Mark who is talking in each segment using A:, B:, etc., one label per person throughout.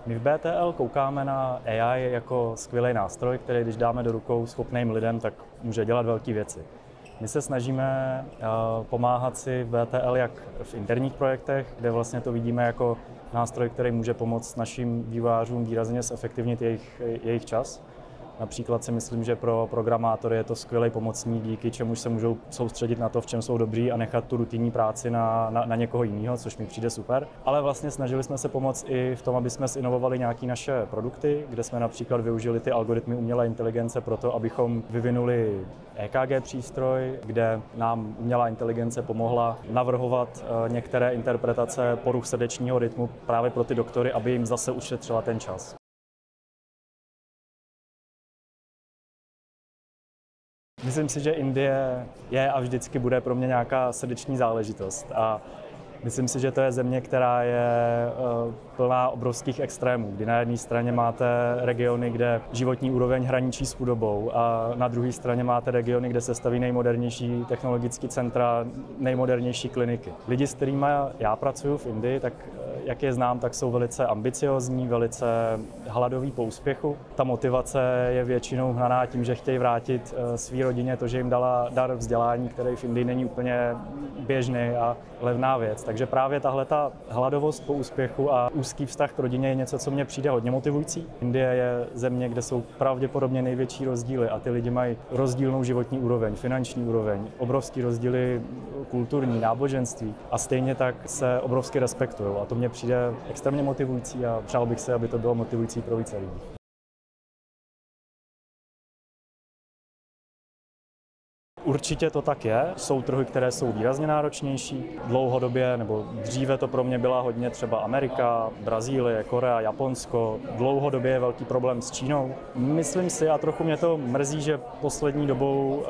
A: My v BTL koukáme na AI jako skvělý nástroj, který když dáme do rukou schopným lidem, tak může dělat velké věci. My se snažíme pomáhat si v BTL jak v interních projektech, kde vlastně to vidíme jako nástroj, který může pomoct našim vývojářům výrazně zefektivnit jejich čas. Například si myslím, že pro programátory je to skvělý pomocník, díky čemuž se můžou soustředit na to, v čem jsou dobří a nechat tu rutinní práci na někoho jiného, což mi přijde super. Ale vlastně snažili jsme se pomoct i v tom, aby jsme zinovovali nějaké naše produkty, kde jsme například využili ty algoritmy umělé inteligence pro to, abychom vyvinuli EKG přístroj, kde nám umělá inteligence pomohla navrhovat některé interpretace poruch srdečního rytmu právě pro ty doktory, aby jim zase ušetřila ten čas. Myslím si, že Indie je a vždycky bude pro mě nějaká srdeční záležitost a myslím si, že to je země, která je plná obrovských extrémů, kdy na jedné straně máte regiony, kde životní úroveň hraničí s chudobou a na druhé straně máte regiony, kde se staví nejmodernější technologické centra, nejmodernější kliniky. Lidi, s kterými já pracuji v Indii, tak jak je znám, tak jsou velice ambiciozní, velice hladoví po úspěchu. Ta motivace je většinou hnaná tím, že chtějí vrátit své rodině to, že jim dala dar vzdělání, který v Indii není úplně běžný a levná věc. Takže právě tahle ta hladovost po úspěchu a úzký vztah k rodině je něco, co mně přijde hodně motivující. Indie je země, kde jsou pravděpodobně největší rozdíly a ty lidi mají rozdílnou životní úroveň, finanční úroveň, obrovský rozdíly kulturní, náboženství a stejně tak se obrovsky respektují. A to mně přijde extrémně motivující a přál bych se, aby to bylo motivující pro více lidí. Určitě to tak je. Jsou trhy, které jsou výrazně náročnější. Dlouhodobě, nebo dříve to pro mě byla hodně třeba Amerika, Brazílie, Korea, Japonsko. Dlouhodobě je velký problém s Čínou. Myslím si, a trochu mě to mrzí, že poslední dobou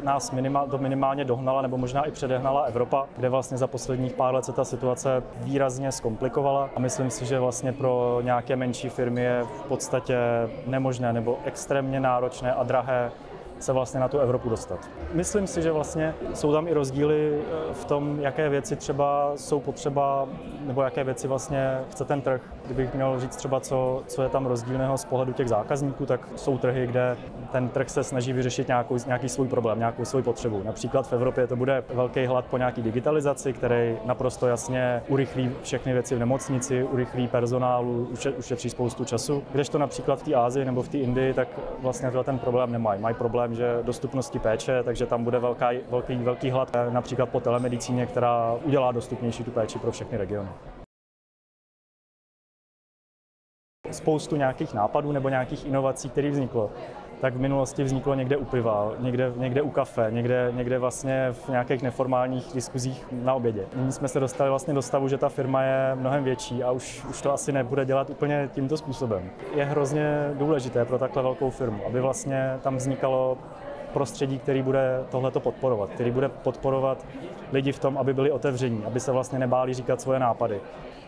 A: nás minimálně dohnala, nebo možná i předehnala Evropa, kde vlastně za posledních pár let se ta situace výrazně zkomplikovala. A myslím si, že vlastně pro nějaké menší firmy je v podstatě nemožné nebo extrémně náročné a drahé se vlastně na tu Evropu dostat. Myslím si, že vlastně jsou tam i rozdíly v tom, jaké věci třeba jsou potřeba, nebo jaké věci vlastně chce ten trh. Kdybych měl říct třeba, co je tam rozdílného z pohledu těch zákazníků, tak jsou trhy, kde ten trh se snaží vyřešit nějaký svůj problém, nějakou svou potřebu. Například v Evropě to bude velký hlad po nějaký digitalizaci, který naprosto jasně urychlí všechny věci v nemocnici, urychlí personálu, ušetří spoustu času. Kdežto například v té Asii nebo v té Indii, tak vlastně ten problém nemají. Mají problém, že dostupnosti péče, takže tam bude velký hlad například po telemedicíně, která udělá dostupnější tu péči pro všechny regiony. Spoustu nějakých nápadů nebo nějakých inovací, které vzniklo, tak v minulosti vzniklo někde u piva, někde u kafe, někde vlastně v nějakých neformálních diskuzích na obědě. Nyní jsme se dostali vlastně do stavu, že ta firma je mnohem větší a už to asi nebude dělat úplně tímto způsobem. Je hrozně důležité pro takhle velkou firmu, aby vlastně tam vznikalo prostředí, který bude tohleto podporovat, který bude podporovat lidi v tom, aby byli otevření, aby se vlastně nebáli říkat svoje nápady.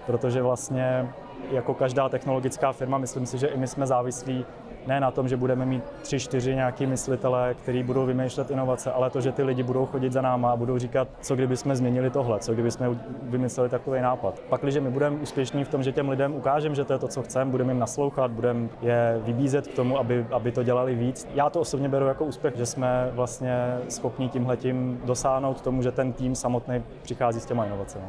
A: Protože vlastně jako každá technologická firma, myslím si, že i my jsme závislí ne na tom, že budeme mít 3-4 nějaký myslitele, kteří budou vymýšlet inovace, ale to, že ty lidi budou chodit za náma a budou říkat, co kdyby jsme změnili tohle, co kdyby jsme vymysleli takový nápad. Pak, když my budeme úspěšní v tom, že těm lidem ukážeme, že to je to, co chceme, budeme jim naslouchat, budeme je vybízet k tomu, aby to dělali víc. Já to osobně beru jako úspěch, že jsme vlastně schopni tímhletím dosáhnout tomu, že ten tým samotný přichází s těma inovacemi.